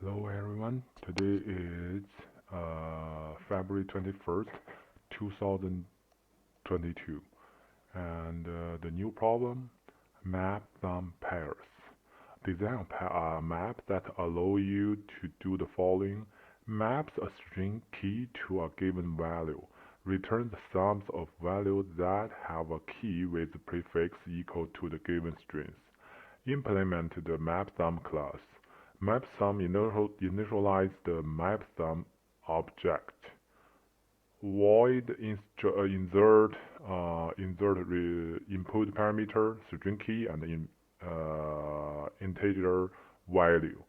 Hello everyone. Today is February 21st, 2022, and the new problem, map some pairs. Design a map that allow you to do the following. Maps a string key to a given value. Return the sums of values that have a key with prefix equal to the given strings. Implement the mapSum class. MapSum initialize the mapSum object. Void insert input parameter string key and integer value.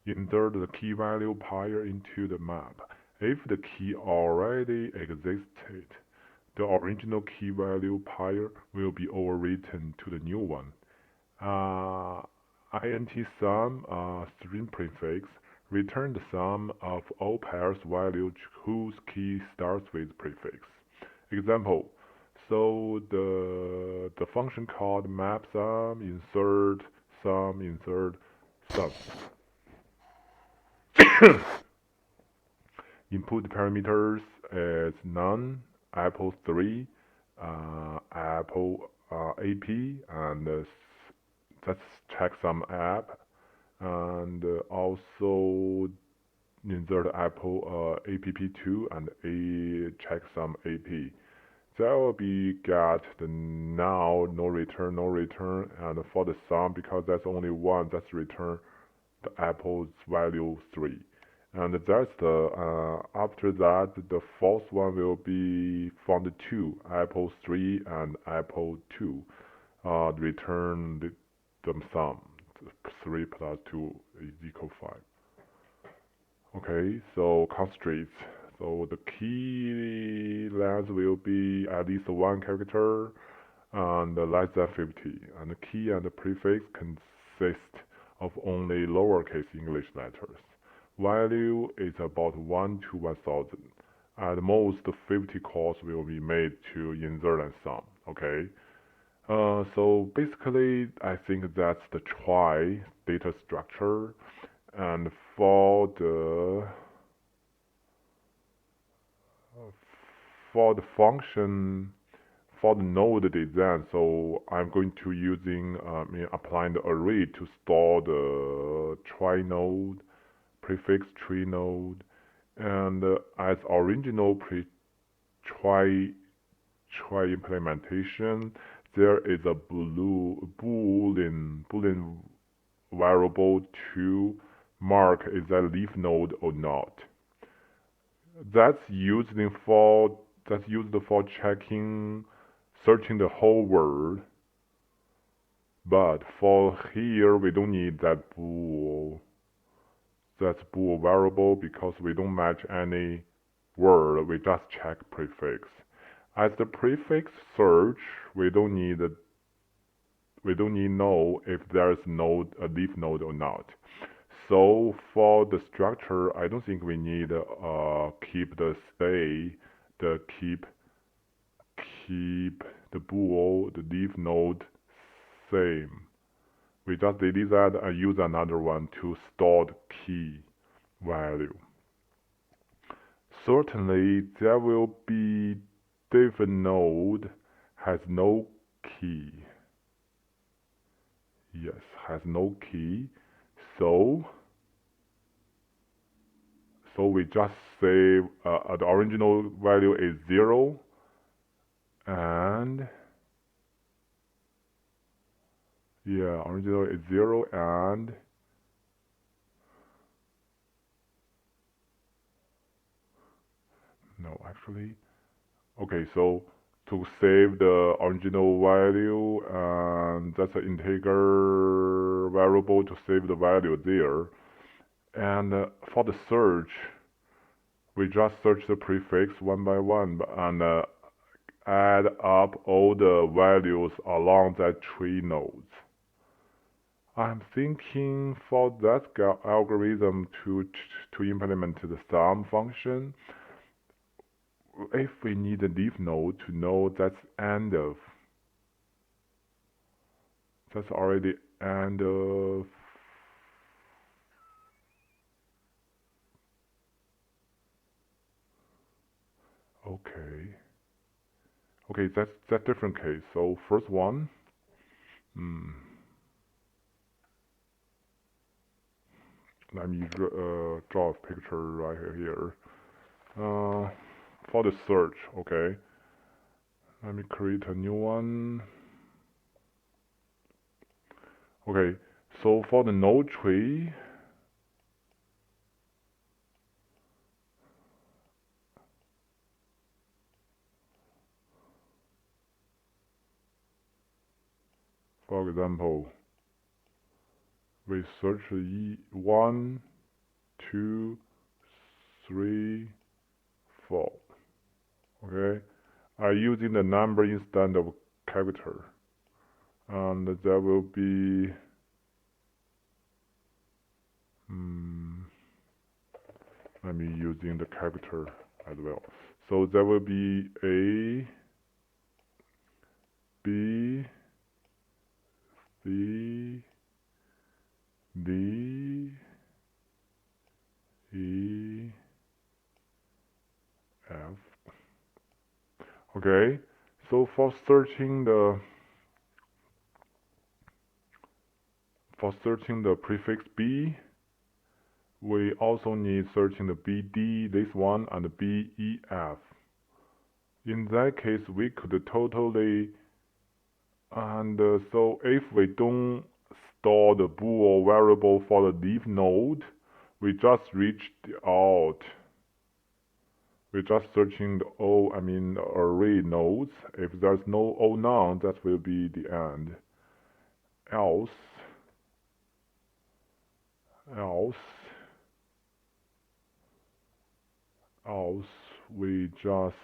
Insert the key value pair into the map. If the key already existed, the original key value pair will be overwritten to the new one. uh, int sum string prefix return the sum of all pairs values whose key starts with prefix. Example: so the function called mapSum insert sum. Input parameters is none, apple 3, apple ap, and let's check some app, and also insert apple app2 and check some ap. That will be get the now no return, and for the sum, because that's only one, that's return the apple's value 3. And that's the after that the fourth one will be found 2, apple 3 and apple 2. Return the sum. 3 plus 2 is equal 5. Okay, so constraints. So the key length will be at least one character and less than 50. And the key and the prefix consist of only lowercase English letters. Value is about 1 to 1000. At most, 50 calls will be made to insert and sum. Okay. So basically, I think that's the trie data structure. And for the function for the node design, so I'm going to using applying the array to store the trie node, prefix tree node, and as original trie implementation, there is a boolean variable to mark is a leaf node or not. That's used for searching the whole world. But for here, we don't need that bool. That's bool variable because we don't match any word. We just check prefix. As the prefix search, we don't need know if there is a leaf node or not. So for the structure, I don't think we need keep the bool, the leaf node same. We just delete that and use another one to store the key value. Certainly, there will be different node has no key. Yes, has no key. So we just say the original value is 0, and yeah, original is 0, and no, actually, okay, so to save the original value, and that's an integer variable to save the value there. And for the search, we just search the prefix one by one and add up all the values along that tree nodes. I'm thinking for that algorithm to implement the sum function, if we need a leaf node to know that's already end of Okay, that's different case. So first one, let me draw a picture right here. For the search, okay. Let me create a new one. Okay, so for the node tree, for example, we search E1, 2, 3, 4. Okay, I'm using the number instead of character, and there will be let me using the character as well. So there will be A, B, C, D, E, F. Okay, so for searching the prefix B, we also need searching the BD, this one, and the BEF. In that case, we could totally, and so if we don't store the bool variable for the leaf node, we just reach the out. We're just searching the array nodes. If there's no O none, that will be the end. Else we just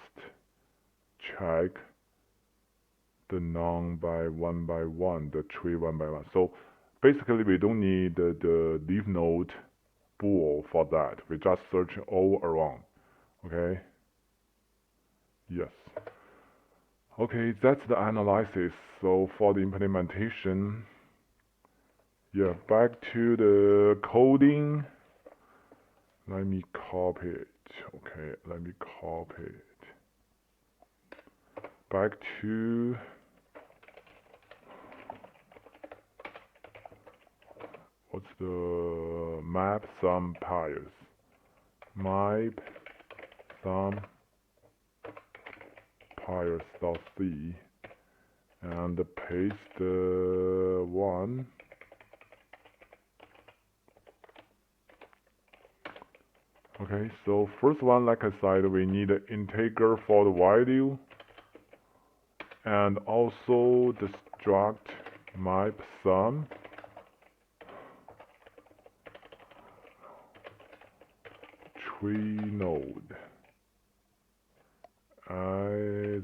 check the none by one, the tree one by one. So basically, we don't need the leaf node bool for that. We just search all around. Okay. Yes. Okay, that's the analysis. So for the implementation, yeah, back to the coding. Let me copy it. Okay, let me copy it. Back to what's the map sum pairs? Map sum pairs.c and paste one. Okay, so first one, like I said, we need an integer for the value, and also the struct map sum. Tree node as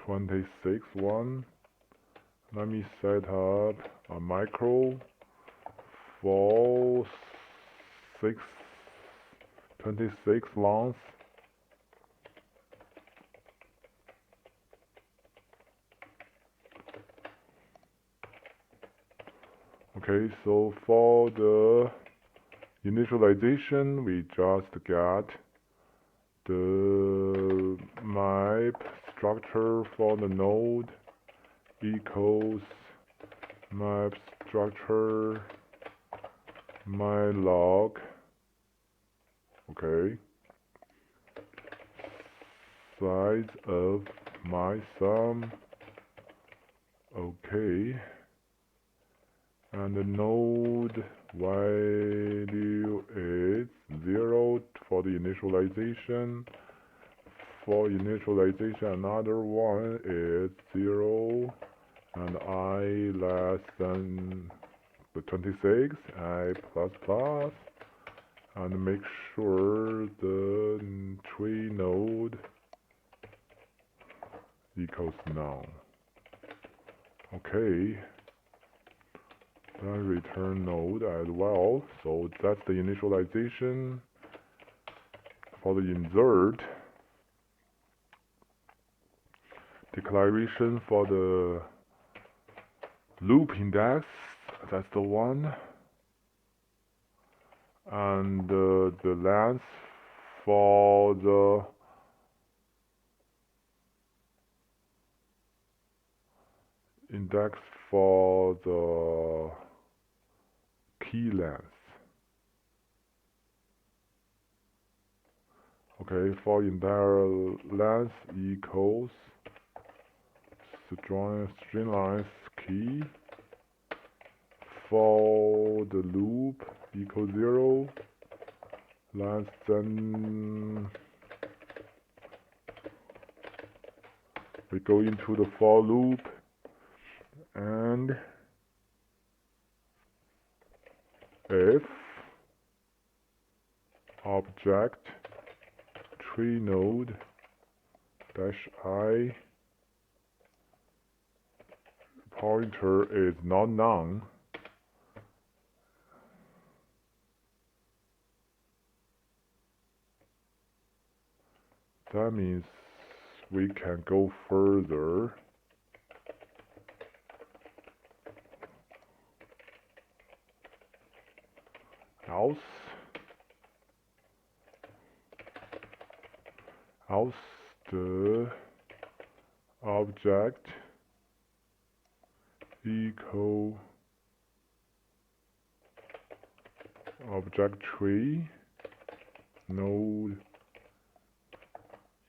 26 one. Let me set up a micro for 26 longs. Okay, so for the initialization, we just get the map structure for the node equals map structure mylog. Okay, size of my sum. Okay, and the node value is 0 for the initialization. For initialization, another one is 0 and I less than the 26, I plus plus, and make sure the tree node equals none. Okay, then return node as well. So that's the initialization. For the insert, declaration for the loop index, that's the one, and the length for the index for the key length. Okay, for entire length equals string length key. For the loop equals 0, less than, we go into the for loop and if object tree node dash I pointer is not none, that means we can go further. Else the object equal object tree node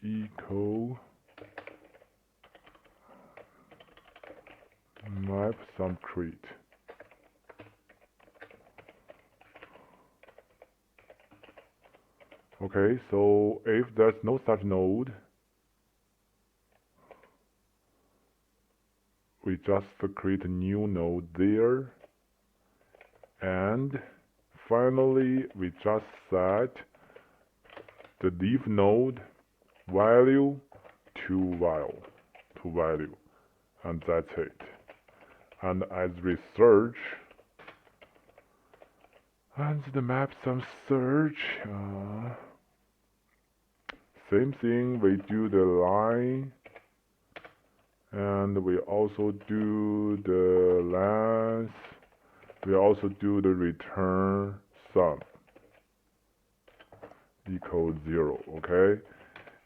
equal map some create. Okay, so if there's no such node, we just create a new node there, and finally we just set the leaf node value to value, and that's it. And as we search, and the map some search, same thing, we do the line, and we also do the length, we also do the return sum equals 0, okay?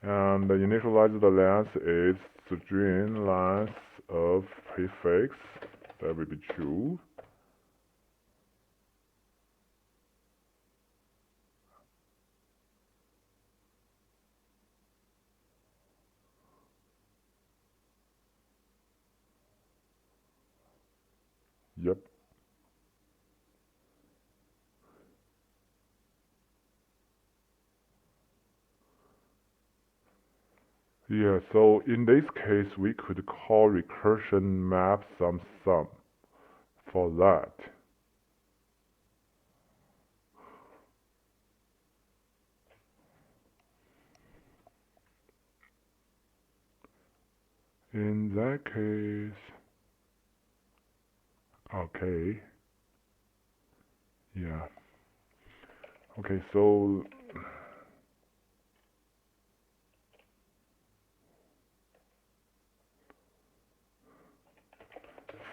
And the initialize the length is string length of prefix, that will be true. Yep. Yeah, so in this case, we could call recursion map some sum for that. In that case, okay, yeah. Okay, so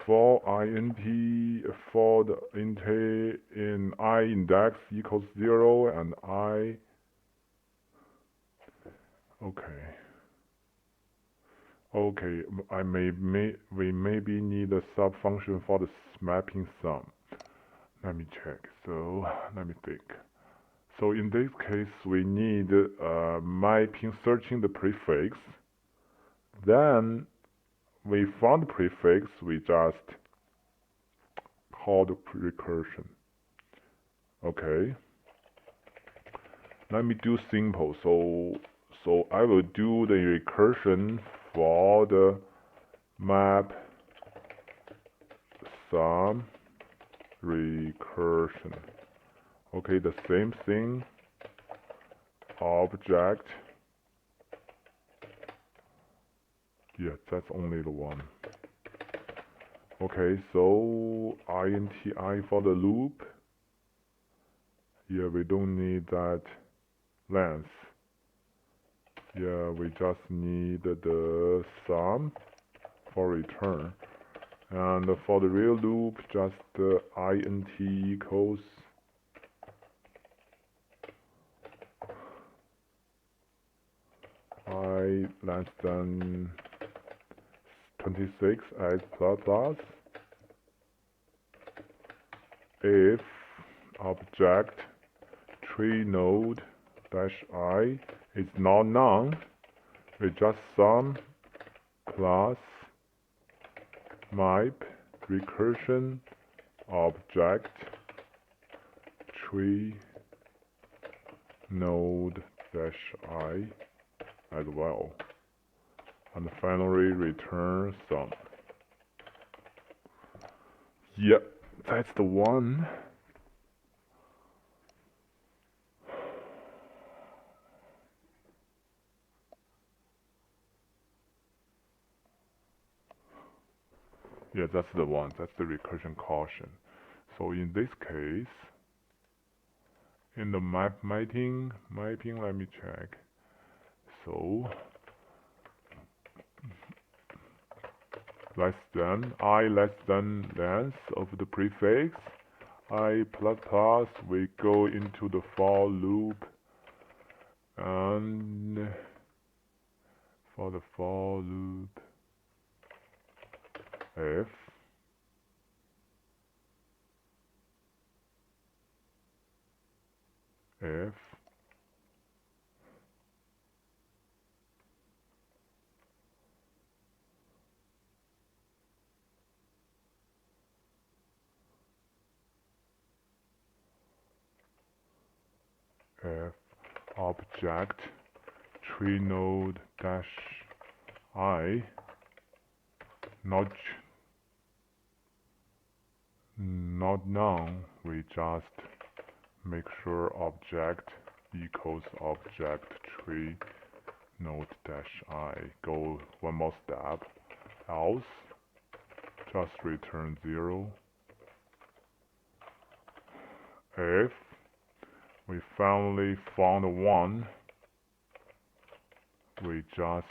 for for the int in I index equals 0 and I, okay, we maybe need a sub function for the mapping sum. Let me check. So let me think. So in this case, we need mapping searching the prefix. Then we found prefix, we just call the recursion. Okay. Let me do simple. So I will do the recursion for the map sum recursion. Okay, the same thing. Object. Yeah, that's only the one. Okay, so INTI for the loop. Yeah, we don't need that length. Yeah, we just need the sum for return. And for the real loop, just int equals I less than 26 as plus plus if object tree node dash I is not none, we just sum class map recursion object tree node dash I as well, and finally return sum. Yep, that's the one. Yeah, that's the one. That's the recursion caution. So in this case, in the mapping, let me check. So less than length of the prefix I plus plus, we go into the for loop, and for the for loop if object tree node dash I not none, we just make sure object equals object tree node dash I. Go one more step, else just return 0. If we finally found one, we just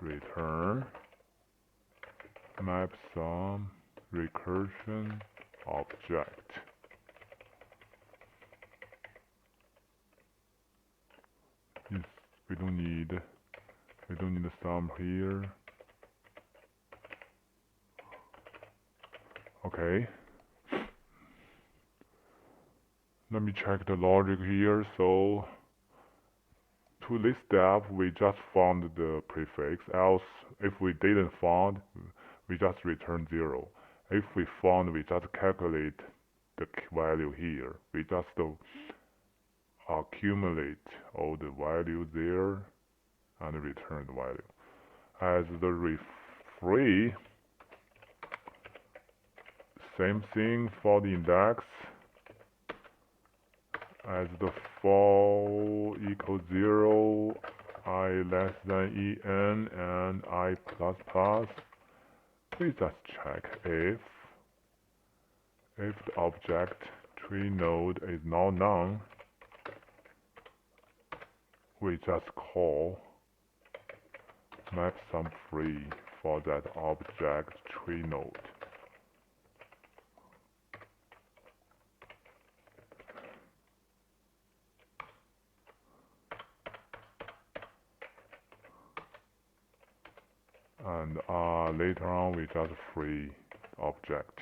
return map sum recursion object. Yes, we don't need the sum here. Okay. Let me check the logic here. So to this step, we just found the prefix. Else, if we didn't find, we just return 0. If we found, we just calculate the value here. We just accumulate all the value there and return the value. As the free, same thing for the index. As the for equals 0, I less than en, and I plus plus, we just check if the object tree node is not none, we just call map sum free for that object tree node. And later on we just free object.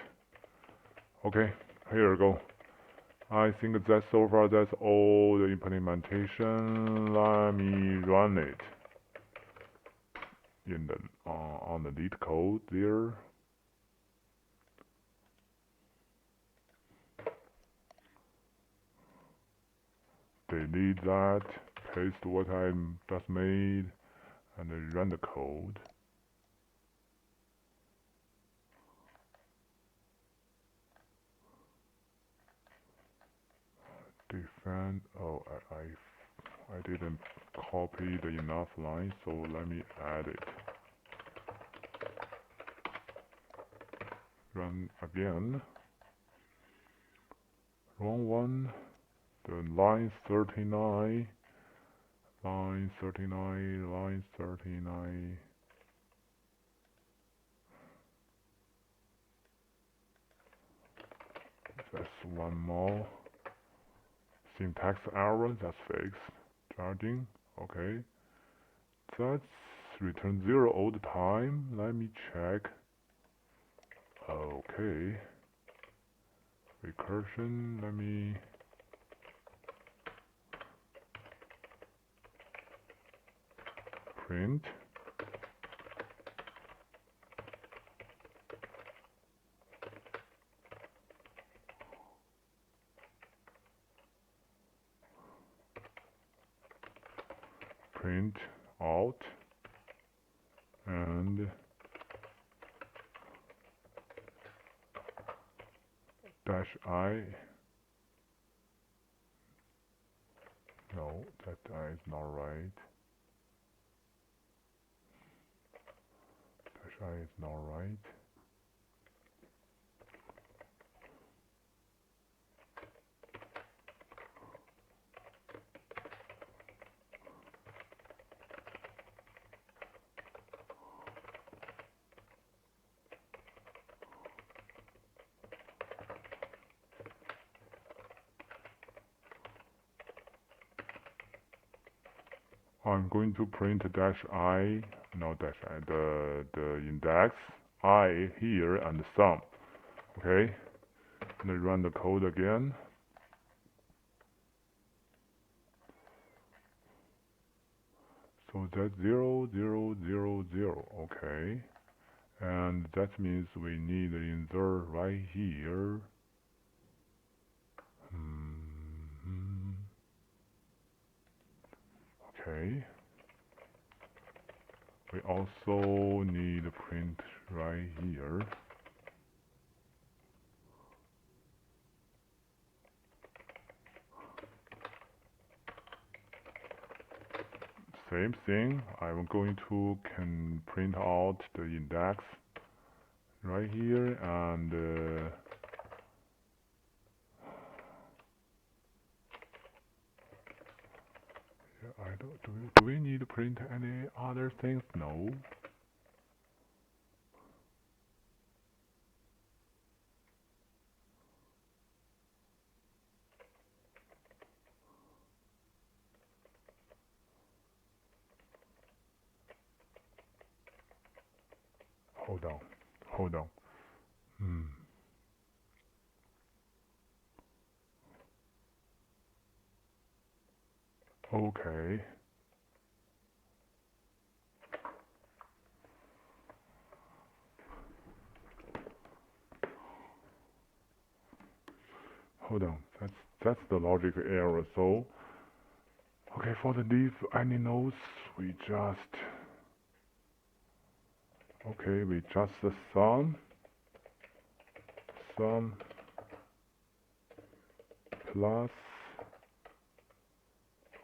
Okay, here we go. I think that's so far. That's all the implementation. Let me run it in the on the Leetcode there. Delete that. Paste what I just made, and then run the code. Defend. Oh, I didn't copy the enough line, so let me add it. Run again. Wrong one. The line 39. Line 39. Line 39. That's one more. Syntax error, that's fixed. Charging, okay. That's return 0 all the time. Let me check. Okay. Recursion, let me print. Print out and -I. No, that I is not right. -I is not right. I'm going to print -I, no -I, the index I here and sum. Okay, let's run the code again. So that's 0, 0, 0, 0. Okay, and that means we need to insert right here. Okay. We also need to print right here. Same thing. I'm going to can print out the index right here and I don't do we need to print any other things? No. Hold on. Hold on. Okay. Hold on. That's the logic error. So okay, for the leave any nodes, we just the sum plus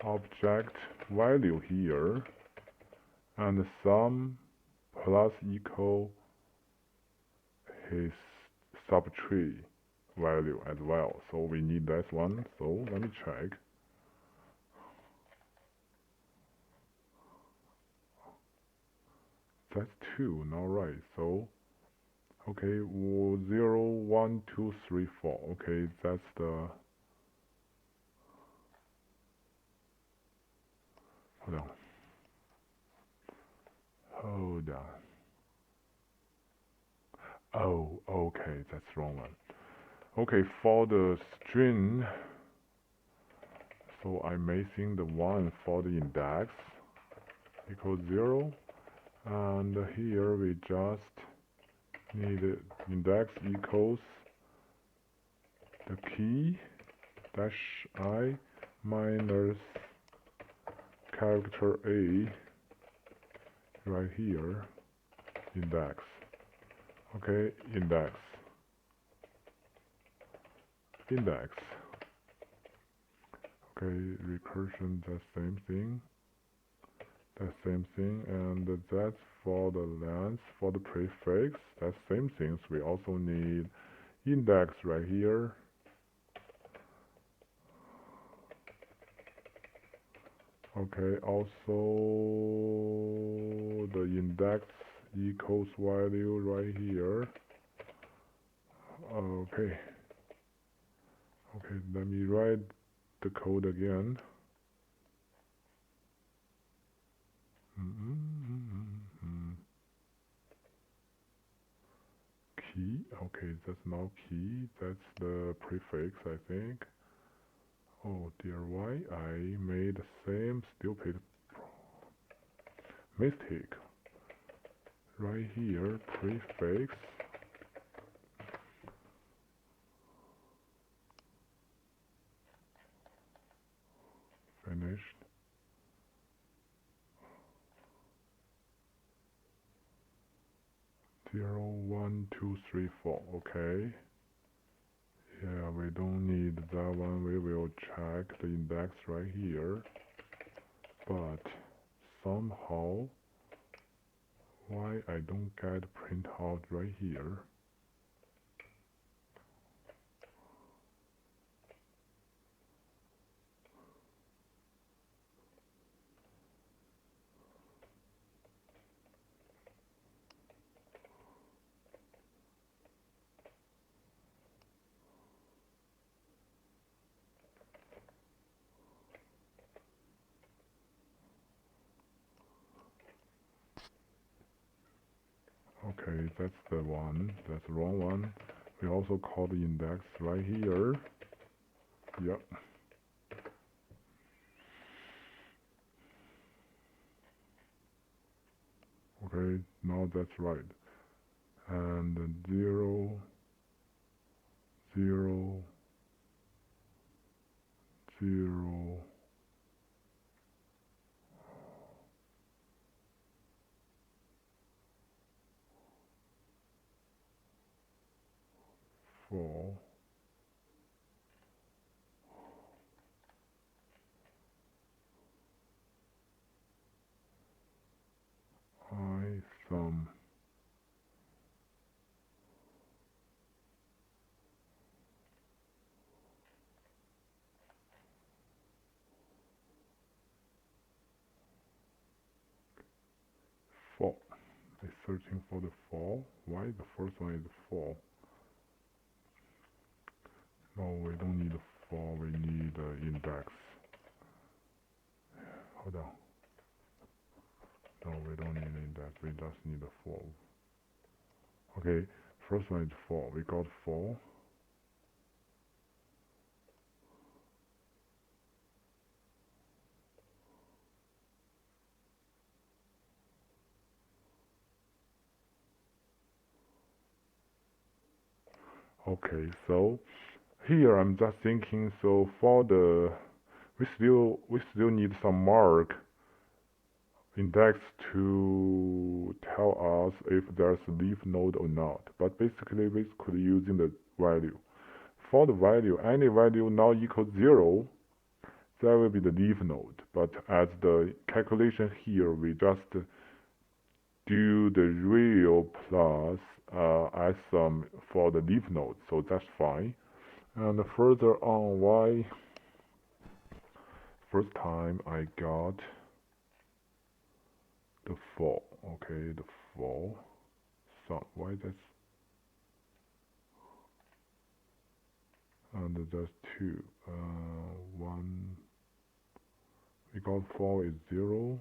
object value here and sum plus equal his subtree value as well. So we need that one. So let me check. That's 2, not right. So okay, 0, 1, 2, 3, 4. Okay, that's the hold on. Oh, okay, that's wrong one. Okay, for the string, so I'm missing the 1 for the index equals 0, and here we just need index equals the key -I minus character A right here, index. Okay, index. Okay, recursion, the same thing. And that's for the length. For the prefix, that's same things. We also need index right here. Okay, also the index equals value right here. Okay, let me write the code again. Key. Okay, that's not key. That's the prefix, I think. Oh dear, why I made the same stupid mistake. Right here, prefix. Finished. 0, 1, 2, 3, 4. Okay. Yeah, we don't need that one. We will check the index right here. But somehow, why I don't get print out right here? Okay, that's the one. That's the wrong one. We also call the index right here. Yep. Okay, now that's right. And 0, 0, 0, 4. I sum. Four. It's searching for the 4. Why the first one is 4? No, we don't need 4. We need index. Hold on. No, we don't need index. We just need a 4. Okay, first one is 4. We got 4. Okay, so here I'm just thinking. So for the we still need some mark index to tell us if there's a leaf node or not. But basically we could using the value. For the value, any value not equal 0, that will be the leaf node. But as the calculation here, we just do the real plus as sum for the leaf node, so that's fine. And further on, why first time I got the 4, okay, the 4 sum, why that's, and that's 2, 1, we got 4 is 0,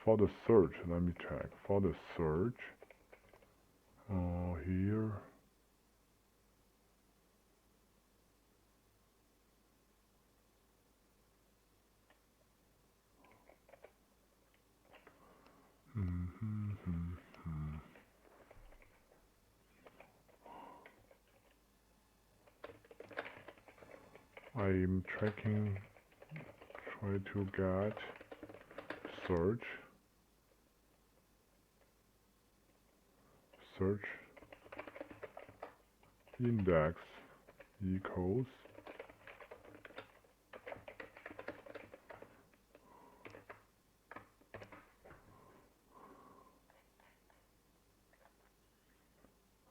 for the search, let me check. For the search, here, I'm tracking, try to get search, index equals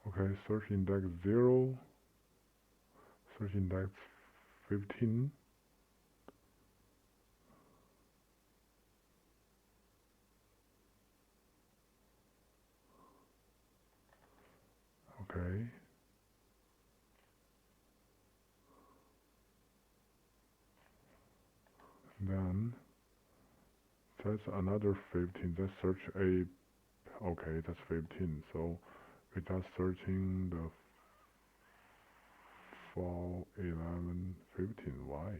okay, search index 0, search index 15, okay, then that's another 15, that's search a, okay, that's 15, so we're just searching the 4, 11, 15, why?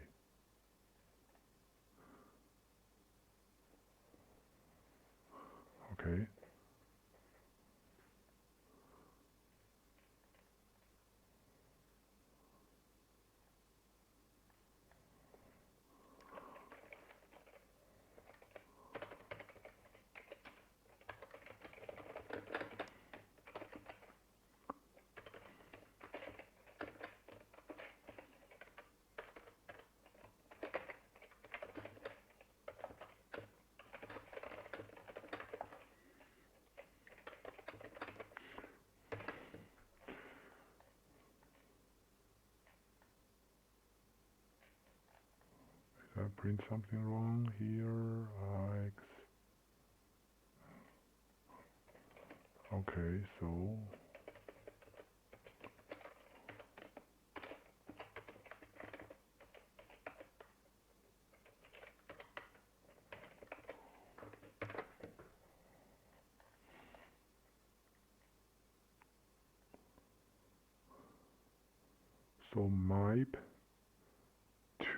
Okay, did I print something wrong here? Okay, so map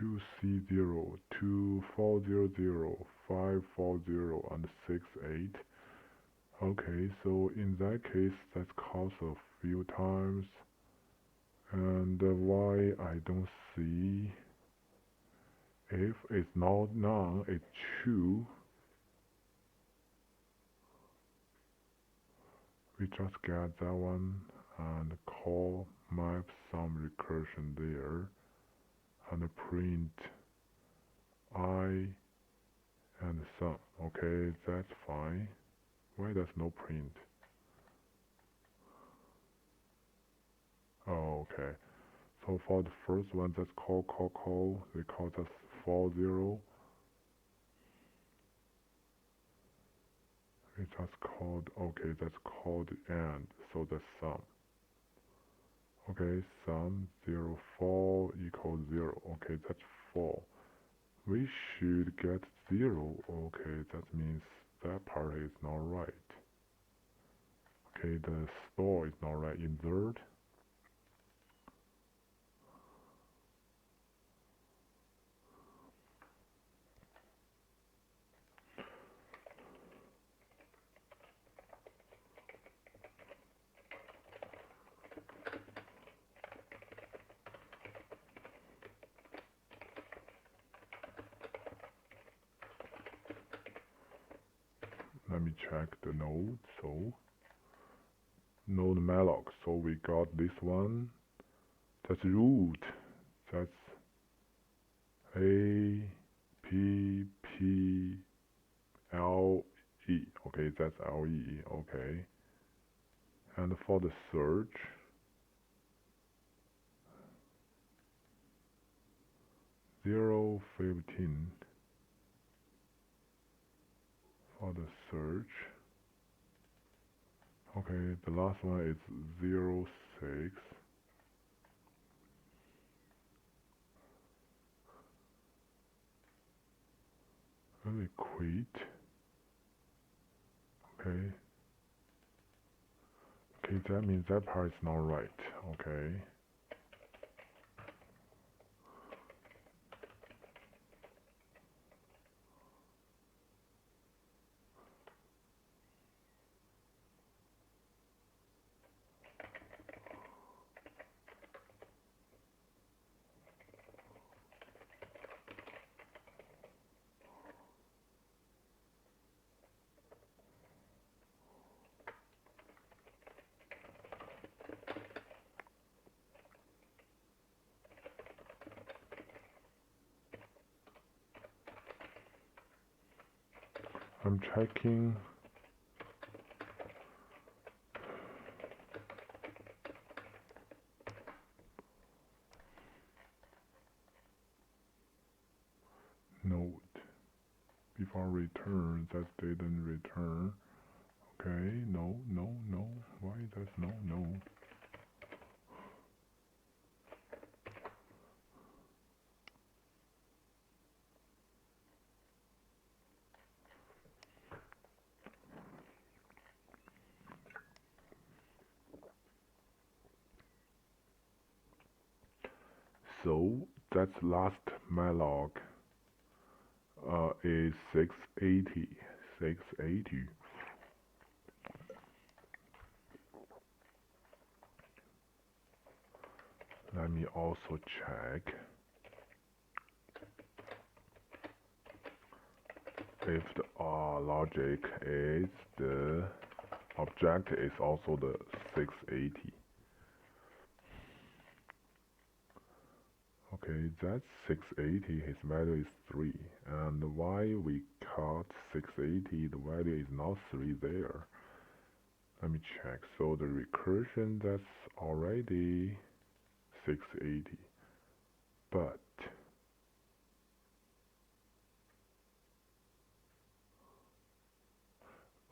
2C0, 2400, 540, and 68. Okay, so in that case, that's caused a few times. And why I don't see if it's not none, it's true. We just get that one and call map some recursion there and print I and sum. Okay, that's fine. Why there's no print? Oh, okay. So for the first one, that's call. We call that 40. We just called, okay, that's called and, so that's sum. Okay, sum 0, 4 equals 0. Okay, that's 4. We should get 0. Okay, that means that part is not right. Okay, the store is not right. Insert. Let me check the node. So node malloc. So we got this one. That's root. That's A P P L E. Okay, that's L E. Okay. And for the search, 015 for the search. Okay, the last one is 06. Really quit. Okay. Okay, that means that part is not right. Okay. I'm checking. Node. Before return, that didn't return. Okay, no. Why does no? So that's last malloc is 680. 680. Let me also check if the logic is the object is also the 680. Okay, that's 680, his value is 3. And why we cut 680, the value is not 3 there. Let me check. So the recursion, that's already 680. But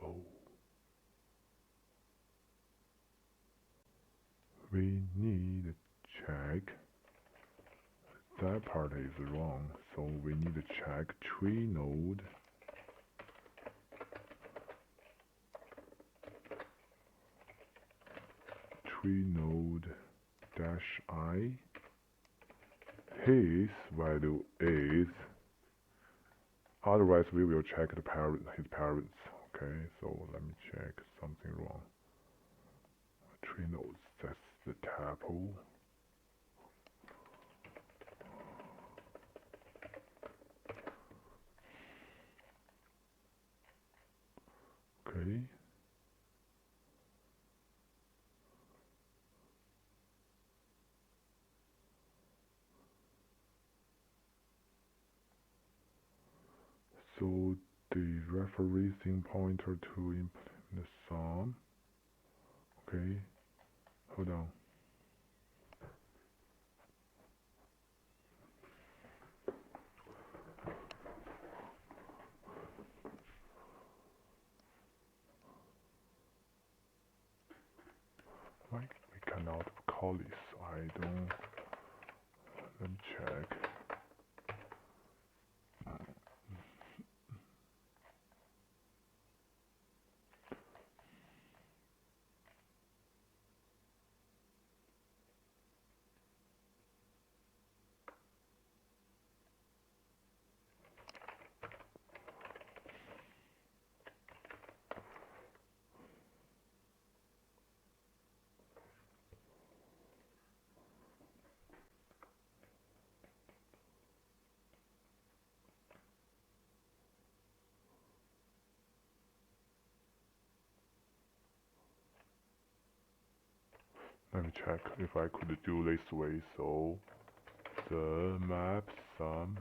oh, we need to check. That part is wrong. So we need to check tree node. Tree node dash I. His value is. Otherwise, we will check his parents. Okay, so let me check something wrong. Tree nodes, that's the tuple. Okay. So the referencing pointer to implement the sum. Okay, hold on. Why we cannot call this? I don't. Let me check. Let me check if I could do this way. So the map sum.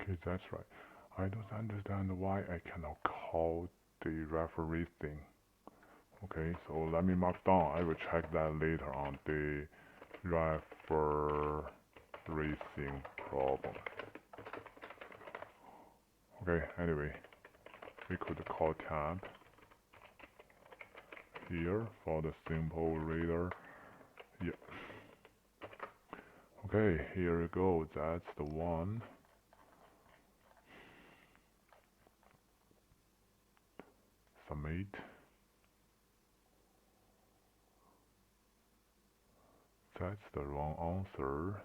Okay, that's right. I don't understand why I cannot call the referee thing. Okay, so let me mark down. I will check that later on the referencing problem. Okay, anyway, we could call tab here for the simple reader. Yeah. Okay, here we go. That's the one. Submit. That's the wrong answer.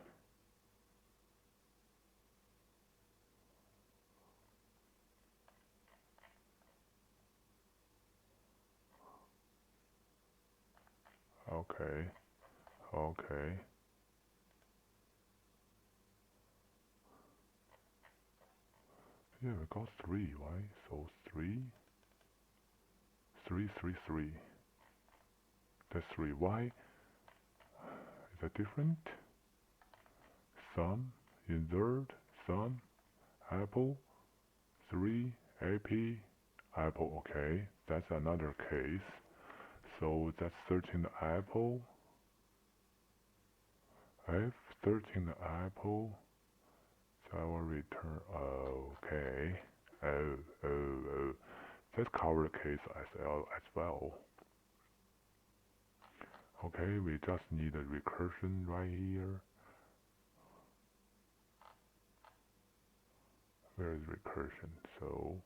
Okay. Okay. Yeah, we got 3, right? So 3, 3, 3, 3. That's 3. Why? Is that different? Sum, insert, sum, apple, 3, AP, apple. Okay, that's another case. So that's 13 apple, F13 apple. So I will return. Okay. Oh, oh, oh. That cover case as well. Okay, we just need a recursion right here. Where is recursion? So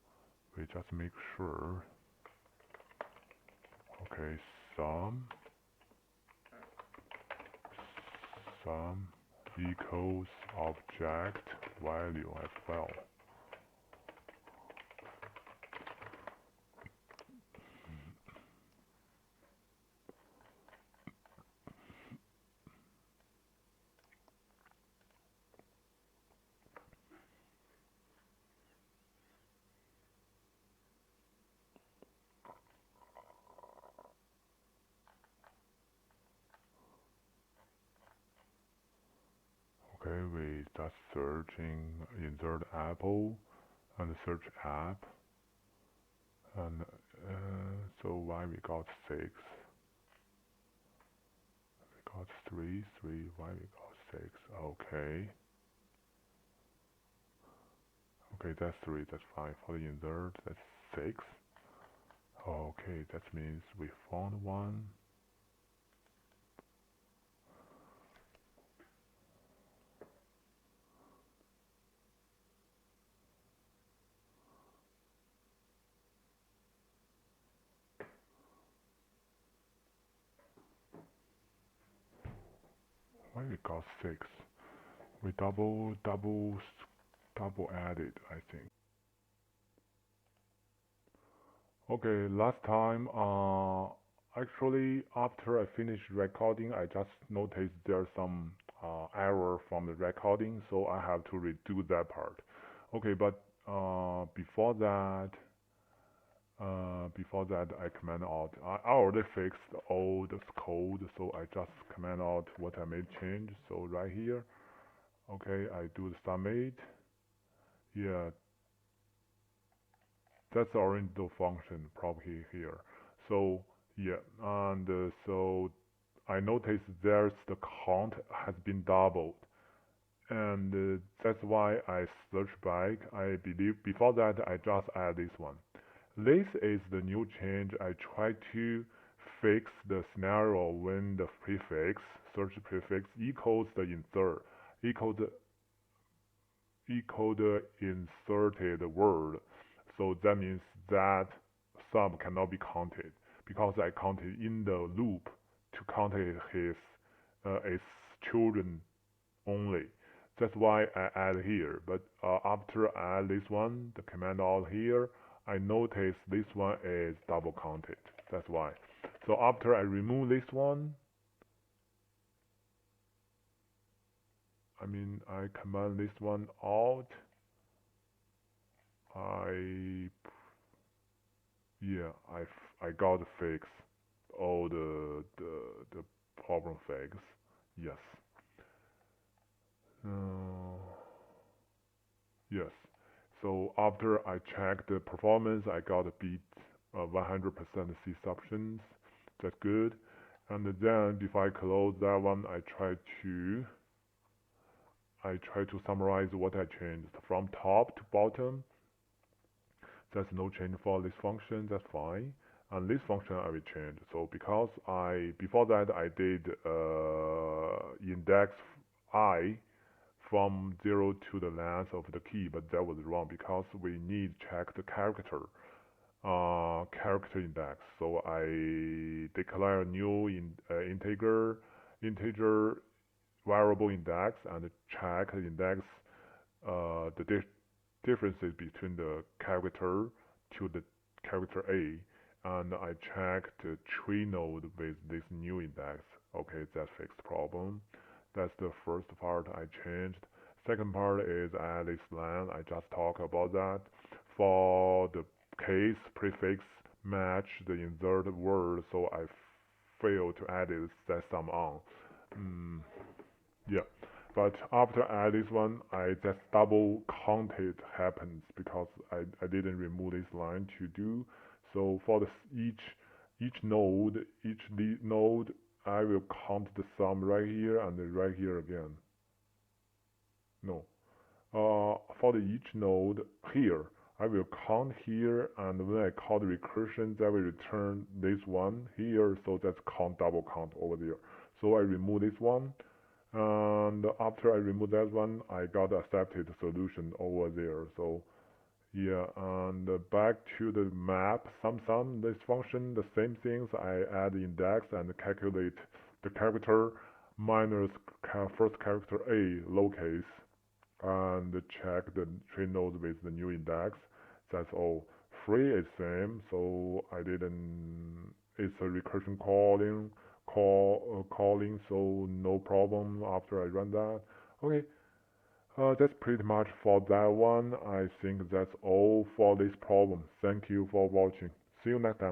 we just make sure. Okay, sum equals object value as well. Okay, we just searching insert apple and search app, and so why we got 6? We got 3, 3. Why we got 6? Okay. Okay, that's 3. That's fine. For the insert, that's 6. Okay, that means we found one. Why we got 6? We double added, I think. Okay, last time, actually after I finished recording, I just noticed there's some error from the recording, so I have to redo that part. Okay, but before that I command out. I already fixed all this code, so I just command out what I made change. So right here, okay, I do the submit. Yeah, that's the original function probably here. So yeah, and so I noticed there's the count has been doubled, and that's why I search back. I believe before that I just add this one. This is the new change. I try to fix the scenario when the prefix, search prefix equals the insert, equal the inserted word. So that means that sum cannot be counted because I counted in the loop to count its children only. That's why I add here. But after I add this one, the command out here, I notice this one is double counted. That's why. So after I remove this one, I command this one out. I got fix all the problem fix. Yes. Yes. So after I check the performance, I got a beat 100% C substance. That's good. And then if I close that one, I try to summarize what I changed from top to bottom. There's no change for this function. That's fine. And this function I will change. So because before that I did index I from 0 to the length of the key, but that was wrong because we need check the character index. So I declare a new integer variable index and check the index the differences between the character to the character A, and I check the tree node with this new index. Okay, that fixed problem. That's the first part I changed. Second part is add this line. I just talked about that. For the case prefix match the inserted word, so I failed to add it, set some on. Mm, yeah, but after add this one, I just double counted happens because I didn't remove this line to do. So for each node, node, I will count the sum right here and right here again. No, for the each node here, I will count here, and when I call the recursion, that will return this one here. So that's double count over there. So I remove this one. And after I remove that one, I got accepted solution over there. So yeah, and back to the map, sum, this function, the same things. I add index and calculate the character minus first character A lowercase, and check the tree node with the new index. That's all. Free is same, so I didn't. It's a recursion calling, so no problem after I run that. Okay, that's pretty much for that one. I think that's all for this problem. Thank you for watching. See you next time.